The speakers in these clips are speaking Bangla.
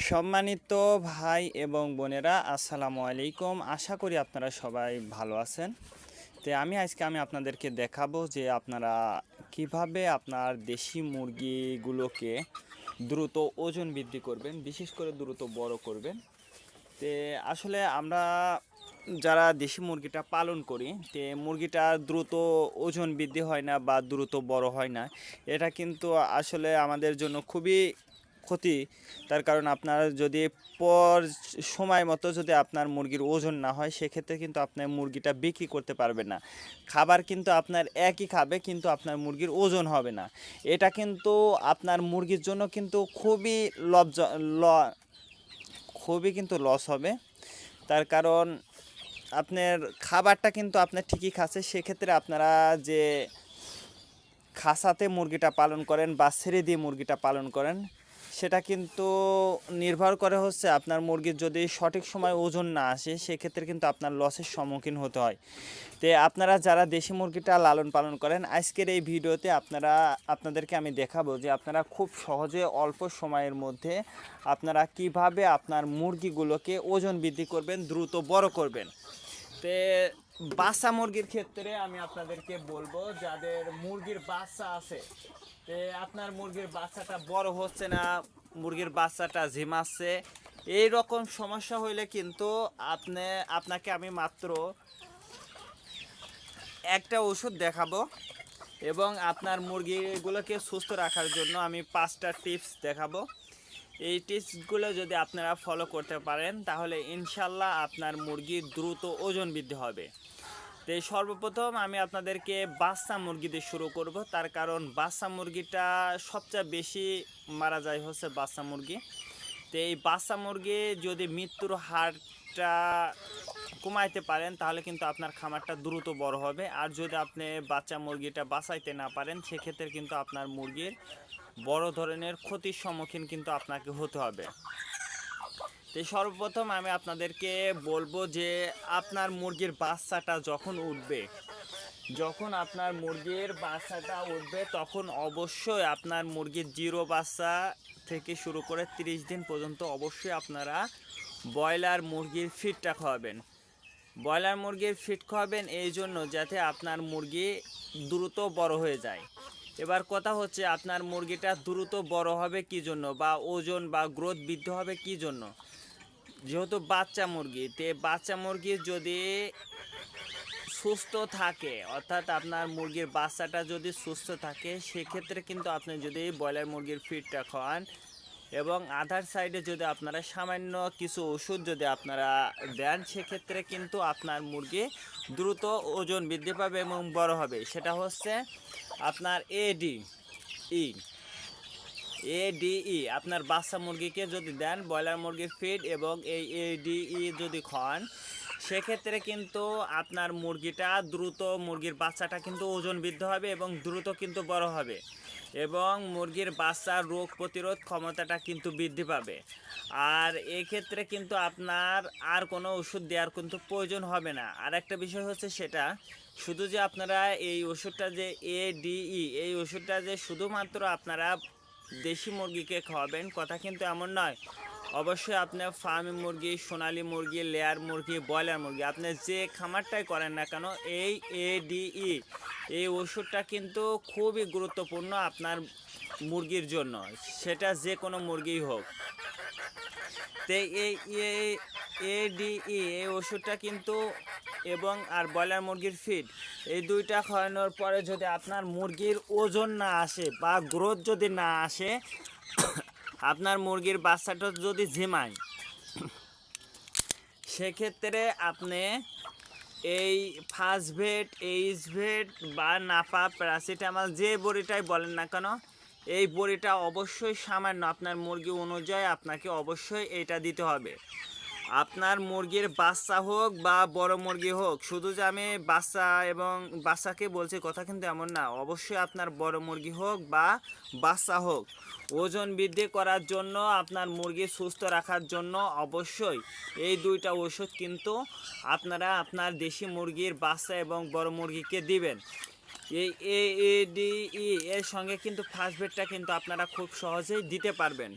সম্মানিত ভাই এবং বোনেরা, আসসালামু আলাইকুম। আশা করি আপনারা সবাই ভালো আছেন। আমি আজকে আপনাদেরকে দেখাবো যে আপনারা কিভাবে আপনার দেশি মুরগিগুলোকে দ্রুত ওজন বৃদ্ধি করবেন, বিশেষ করে দ্রুত বড় করবেন। আসলে আমরা যারা দেশি মুরগিটা পালন করি, মুরগিটা দ্রুত ওজন বৃদ্ধি হয় না বা দ্রুত বড় হয় না। এটা কিন্তু আসলে আমাদের জন্য খুবই ক্ষতি। তার কারণ আপনার যদি পর সময় মতো যদি আপনার মুরগির ওজন না হয়, সেক্ষেত্রে কিন্তু আপনার মুরগিটা বিক্রি করতে পারবেন না। খাবার কিন্তু আপনার একই খাবে, কিন্তু আপনার মুরগির ওজন হবে না। এটা কিন্তু আপনার মুরগির জন্য কিন্তু খুবই কিন্তু লস হবে। তার কারণ আপনার খাবারটা কিন্তু আপনার ঠিকই খাচ্ছে, সেক্ষেত্রে আপনারা যে খাঁচাতে মুরগিটা পালন করেন বা ছেড়ে দিয়ে মুরগিটা পালন করেন, সেটা কিন্তু নির্ভর করে হচ্ছে আপনার মুরগির যদি সঠিক সময় ওজন না আসে, সেক্ষেত্রে কিন্তু আপনার লসের সম্মুখীন হতে হয়। আপনারা যারা দেশি মুরগিটা লালন পালন করেন, আজকের এই ভিডিওতে আপনাদেরকে আমি দেখাবো যে আপনারা খুব সহজে অল্প সময়ের মধ্যে আপনারা কিভাবে আপনার মুরগিগুলোকে ওজন বৃদ্ধি করবেন, দ্রুত বড় করবেন। তে বাচ্চা মুরগির ক্ষেত্রে আমি আপনাদেরকে বলবো, যাদের মুরগির বাচ্চা আছে, আপনার মুরগির বাচ্চাটা বড় হচ্ছে না, মুরগির বাচ্চাটা ঝিমাচ্ছে, এই রকম সমস্যা হইলে কিন্তু আপনাকে আমি মাত্র একটা ওষুধ দেখাবো এবং আপনার মুরগিগুলোকে সুস্থ রাখার জন্য আমি 5টা টিপস দেখাবো। এই টিপসগুলো যদি আপনারা ফলো করতে পারেন, তাহলে ইনশাল্লাহ আপনার মুরগি দ্রুত ওজন বৃদ্ধি হবে। সর্বপ্রথম আমি আপনাদেরকে বাচ্চা মুরগি দিয়ে শুরু করব, তার কারণ বাচ্চা মুরগিটা সবচেয়ে বেশি মারা যায় হচ্ছে বাচ্চা মুরগি। এই বাচ্চা মুরগি যদি মৃত্যুর হারটা কমাইতে পারেন, তাহলে কিন্তু আপনার খামারটা দ্রুত বড় হবে। আর যদি আপনি বাচ্চা মুরগিটা বাঁচাইতে না পারেন, সেক্ষেত্রে কিন্তু আপনার মুরগির বড় ধরনের ক্ষতির সম্মুখীন কিন্তু আপনাকে হতে হবে। সর্বপ্রথম আমি আপনাদেরকে বলবো যে আপনার মুরগির বাচ্চাটা যখন আপনার মুরগির বাচ্চাটা উঠবে, তখন অবশ্যই আপনার মুরগির জিরো বাচ্চা থেকে শুরু করে 30 দিন পর্যন্ত অবশ্যই আপনারা ব্রয়লার মুরগির ফিডটা খাওয়াবেন। ব্রয়লার মুরগির ফিড খাওয়াবেন এই জন্য যাতে আপনার মুরগি দ্রুত বড় হয়ে যায়। এবার কথা হচ্ছে, আপনার মুরগিটা দ্রুত বড় হবে কি জন্য, বা ওজন বা গ্রোথ বৃদ্ধি হবে কি জন্য? যেহেতু বাচ্চা মুরগি যদি সুস্থ থাকে, অর্থাৎ আপনার মুরগির বাচ্চাটা যদি সুস্থ থাকে, সেক্ষেত্রে কিন্তু আপনি যদি ব্রয়লার মুরগির ফিডটা খাওয়ান এবং আধার সাইডে যদি আপনারা সামান্য কিছু ওষুধ যদি আপনারা দেন, সেক্ষেত্রে কিন্তু আপনার মুরগি দ্রুত ওজন বৃদ্ধি পাবে এবং বড় হবে। সেটা হচ্ছে আপনার এডিই আপনার বাচ্চা মুরগিকে যদি দেন, ব্রয়লার মুরগির ফিড এবং এই এডিই যদি খাওয়ান, সেক্ষেত্রে কিন্তু আপনার মুরগির বাচ্চাটা কিন্তু ওজন বৃদ্ধি হবে এবং দ্রুত কিন্তু বড় হবে এবং মুরগির বাচ্চার রোগ প্রতিরোধ ক্ষমতাটা কিন্তু বৃদ্ধি পাবে। আর এক্ষেত্রে কিন্তু আপনার আর কোনো ওষুধ দেওয়ার কিন্তু প্রয়োজন হবে না। আর একটা বিষয় হচ্ছে, সেটা শুধু যে আপনারা এই ওষুধটা যে এই ওষুধটা যে শুধুমাত্র আপনারা দেশি মুরগিকে খাওয়াবেন, কথা কিন্তু এমন নয়। অবশ্যই আপনার ফার্মি মুরগি, সোনালি মুরগি, লেয়ার মুরগি, ব্রয়লার মুরগি, আপনি যে খামারটাই করেন না কেন, এই ওষুধটা কিন্তু খুবই গুরুত্বপূর্ণ আপনার মুরগির জন্য, সেটা যে কোনো মুরগিই হোক। এই ওষুধটা কিন্তু এবং আর ব্রয়লার মুরগির ফিড, এই দুইটা খাওয়ানোর পরে যদি আপনার মুরগির ওজন না আসে বা গ্রোথ যদি না আসে, আপনার মুরগির বাচ্চাটা যদি ঝিমায়, সেক্ষেত্রে আপনি এই ফাস্টভেট, এইচভেট বা নাফা, প্যারাসিটামল, যে বড়িটাই বলেন না কেন, এই বড়িটা অবশ্যই সামান্য আপনার মুরগি অনুযায়ী আপনাকে অবশ্যই এটা দিতে হবে। আপনার মুরগির বাচ্চা হোক বা বড় মুরগি হোক, শুধু যে আমি বাচ্চাকে বলছি কথা কিন্তু এমন না। অবশ্যই আপনার বড় মুরগি হোক বা বাচ্চা হোক, ওজন বৃদ্ধি করার জন্য, আপনার মুরগি সুস্থ রাখার জন্য অবশ্যই এই দুইটা ওষুধ কিন্তু আপনারা আপনার দেশি মুরগির বাচ্চা এবং বড় মুরগিকে দিবেন। এই AADE এর সঙ্গে কিন্তু ফার্স্ট বেডটা কিন্তু আপনারা খুব সহজেই দিতে পারবেন।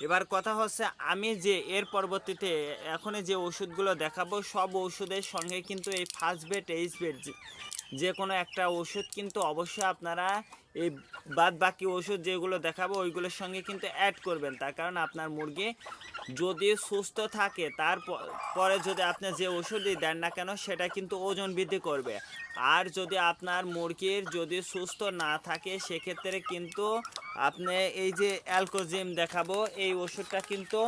এবার কথা হচ্ছে আমি যে এর পরবর্তীতে এখন যে ওষুধগুলো দেখাবো সব ওষুধের সঙ্গে কিন্তু এই ফার্স্ট বেড এইচ বেড যে কোনো একটা ওষুধ কিন্তু অবশ্যই আপনারা এই বাদ বাকি ওষুধ যেগুলো দেখাবো ওইগুলোর সঙ্গে কিন্তু অ্যাড করবেন, তার কারণ আপনার মুরগি যদি সুস্থ থাকে পরে যদি আপনি যে ওষুধই দেন না কেন সেটা কিন্তু ওজন বৃদ্ধি করবে। আর যদি আপনার মুরগির যদি সুস্থ না থাকে সেক্ষেত্রে কিন্তু আপনি এই যে অ্যালকোজিম দেখাবো এই ওষুধটা কিন্তু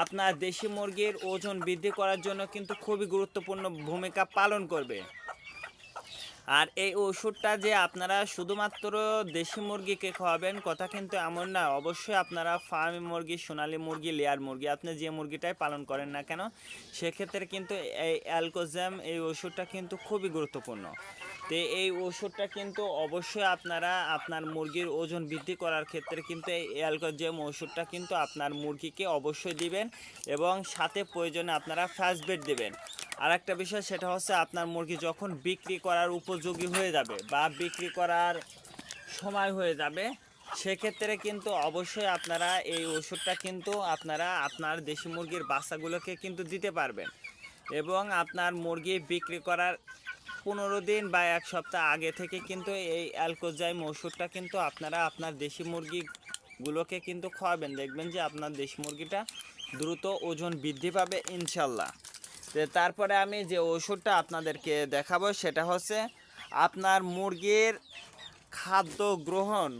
আপনার দেশি মুরগির ওজন বৃদ্ধি করার জন্য কিন্তু খুবই গুরুত্বপূর্ণ ভূমিকা পালন করবে। আর এই ওষুধটা যে আপনারা শুধুমাত্র দেশি মুরগিকে খাওয়াবেন কথা কিন্তু এমন না, অবশ্যই আপনারা ফার্মি মুরগি, সোনালী মুরগি, লেয়ার মুরগি আপনি যে মুরগিটাই পালন করেন না কেন সেক্ষেত্রে কিন্তু এই অ্যালকোজাম এই ওষুধটা কিন্তু খুবই গুরুত্বপূর্ণ। তো এই ওষুধটা কিন্তু অবশ্যই আপনারা আপনার মুরগির ওজন বৃদ্ধি করার ক্ষেত্রে কিন্তু এই অ্যালকোজাম ওষুধটা কিন্তু আপনার মুরগিকে অবশ্যই দিবেন এবং সাথে প্রয়োজনে আপনারা ফার্স্ট বেড দেবেন। আর একটা বিষয় সেটা হচ্ছে আপনার মুরগি যখন বিক্রি করার উপযোগী হয়ে যাবে বা বিক্রি করার সময় হয়ে যাবে সেক্ষেত্রে কিন্তু অবশ্যই আপনারা এই ওষুধটা কিন্তু আপনারা আপনার দেশি মুরগির বাচ্চাগুলোকে কিন্তু দিতে পারবেন এবং আপনার মুরগি বিক্রি করার 15 দিন বা 1 সপ্তাহ আগে থেকে কিন্তু এই অ্যালকোজাইম ওষুধটা কিন্তু আপনারা আপনার দেশি মুরগিগুলোকে কিন্তু খাওয়াবেন, দেখবেন যে আপনার দেশি মুরগিটা দ্রুত ওজন বৃদ্ধি পাবে ইনশাল্লাহ। তারপরে আমি যে ওষুধটা আপনাদেরকে দেখাবো সেটা হচ্ছে আপনার মুরগির খাদ্য গ্রহণ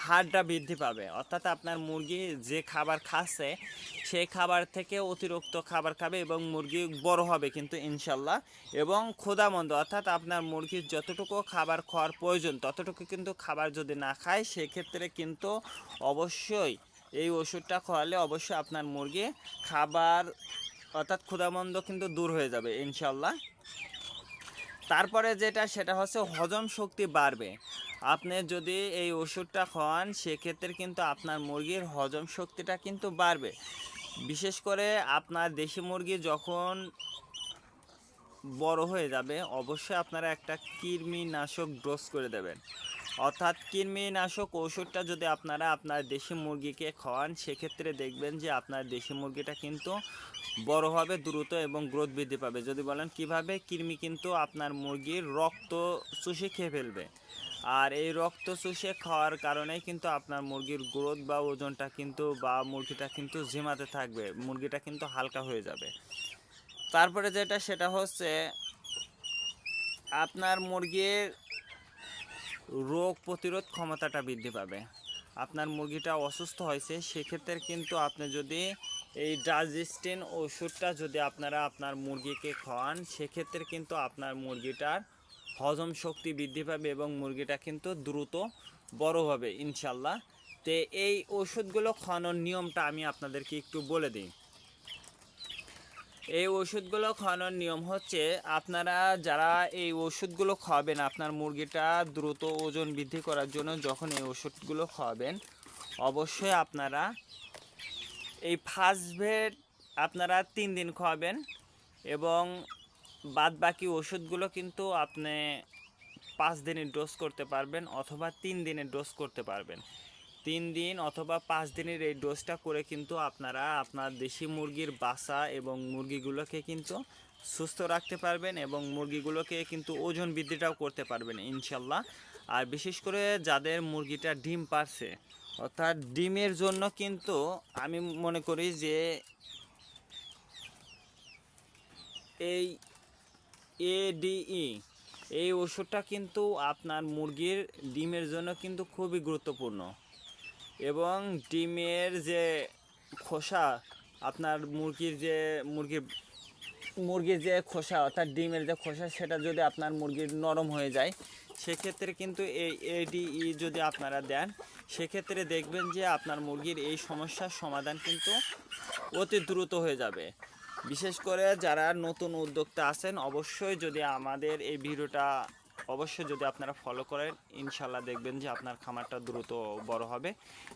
হারটা বৃদ্ধি পাবে, অর্থাৎ আপনার মুরগি যে খাবার খাচ্ছে সেই খাবার থেকে অতিরিক্ত খাবার খাবে এবং মুরগি বড় হবে কিন্তু ইনশাল্লাহ এবং ক্ষুধামন্দ, অর্থাৎ আপনার মুরগির যতটুকু খাবার খাওয়ার প্রয়োজন ততটুকু কিন্তু খাবার যদি না খায় সেক্ষেত্রে কিন্তু অবশ্যই এই ওষুধটা খাওয়ালে অবশ্যই আপনার মুরগি খাবার অর্থাৎ ক্ষুধামন্দ কিন্তু দূর হয়ে যাবে ইনশাল্লাহ। তারপরে যেটা সেটা হচ্ছে হজম শক্তি বাড়বে। আপনি যদি এই ওষুধটা খাওয়ান সেক্ষেত্রে কিন্তু আপনার মুরগির হজম শক্তিটা কিন্তু বাড়বে। বিশেষ করে আপনার দেশি মুরগি যখন বড় হয়ে যাবে অবশ্যই আপনারা একটা কৃমিনাশক ডোজ করে দেবেন, অর্থাৎ কৃমিনাশক ওষুধটা যদি আপনারা আপনার দেশি মুরগিকে খাওয়ান সেক্ষেত্রে দেখবেন যে আপনার দেশি মুরগিটা কিন্তু বড় হবে দ্রুত এবং গ্রোথ বৃদ্ধি পাবে। যদি বলেন কিভাবে, কৃমি কিন্তু আপনার মুরগির রক্ত চুষে খেয়ে ফেলবে আর এই রক্ত চুষে খাওয়ার কারণেই কিন্তু আপনার মুরগির গ্রোথ বা ওজনটা কিন্তু বা মুরগিটা কিন্তু ঝিমাতে থাকবে, মুরগিটা কিন্তু হালকা হয়ে যাবে। তারপরে যেটা সেটা হচ্ছে আপনার মুরগির রোগ প্রতিরোধ ক্ষমতাটা বৃদ্ধি পাবে। আপনার মুরগিটা অসুস্থ হয়েছে সেক্ষেত্রে কিন্তু আপনি যদি এই ডাইজেস্টিন ওষুধটা যদি আপনারা আপনার মুরগিকে খাওয়ান সেক্ষেত্রে কিন্তু আপনার মুরগিটার হজম শক্তি বৃদ্ধি পাবে এবং মুরগিটা কিন্তু দ্রুত বড় হবে ইনশাল্লাহ। তো এই ওষুধগুলো খাওয়ানোর নিয়মটা আমি আপনাদেরকে একটু বলে দিই। এই ওষুধগুলো খাওয়ানোর নিয়ম হচ্ছে আপনারা যারা এই ওষুধগুলো খাওয়াবেন আপনার মুরগিটা দ্রুত ওজন বৃদ্ধি করার জন্য যখন এই ওষুধগুলো খাওয়াবেন অবশ্যই আপনারা এই ফার্স্ট বেড আপনারা 3 দিন খাওয়াবেন এবং বাদ বাকি ওষুধগুলো কিন্তু আপনি 5 দিনের ডোজ করতে পারবেন অথবা 3 দিনের ডোজ করতে পারবেন। 3 দিন অথবা 5 দিনের এই ডোজটা করে কিন্তু আপনারা আপনার দেশি মুরগির বাচ্চা এবং মুরগিগুলোকে কিন্তু সুস্থ রাখতে পারবেন এবং মুরগিগুলোকে কিন্তু ওজন বৃদ্ধিটাও করতে পারবেন ইনশাল্লাহ। আর বিশেষ করে যাদের মুরগিটা ডিম পারছে অর্থাৎ ডিমের জন্য কিন্তু আমি মনে করি যে এই ADE এই ওষুধটা কিন্তু আপনার মুরগির ডিমের জন্য কিন্তু খুবই গুরুত্বপূর্ণ এবং ডিমের যে খোসা আপনার মুরগির যে খোসা অর্থাৎ ডিমের যে খোসা সেটা যদি আপনার মুরগির নরম হয়ে যায় সেক্ষেত্রে কিন্তু এই ADE যদি আপনারা দেন সেক্ষেত্রে দেখবেন যে আপনার মুরগির এই সমস্যার সমাধান কিন্তু অতি দ্রুত হয়ে যাবে। বিশেষ করে যারা নতুন উদ্যোক্তা আছেন অবশ্যই যদি আমাদের এই ভিডিওটা অবশ্যই যদি আপনারা ফলো করেন ইনশাল্লাহ দেখবেন যে আপনার খামারটা দ্রুত বড় হবে।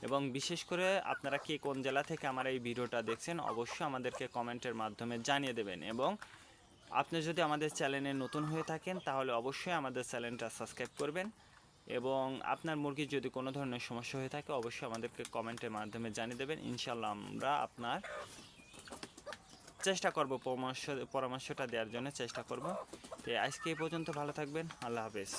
এবং বিশেষ করে আপনারা কে কোন জেলা থেকে আমার এই ভিডিওটা দেখছেন অবশ্যই আমাদেরকে কমেন্টের মাধ্যমে জানিয়ে দেবেন এবং আপনি যদি আমাদের চ্যানেলে নতুন হয়ে থাকেন তাহলে অবশ্যই আমাদের চ্যানেলটা সাবস্ক্রাইব করবেন এবং আপনার মুরগির যদি কোনো ধরনের সমস্যা হয়ে থাকে অবশ্যই আমাদেরকে কমেন্টের মাধ্যমে জানিয়ে দেবেন। ইনশাল্লাহ আমরা আপনার চেষ্টা করব পরামর্শটা দেওয়ার জন্য চেষ্টা করব। তো আজকে এই পর্যন্ত, ভালো থাকবেন। আল্লাহ হাফেজ।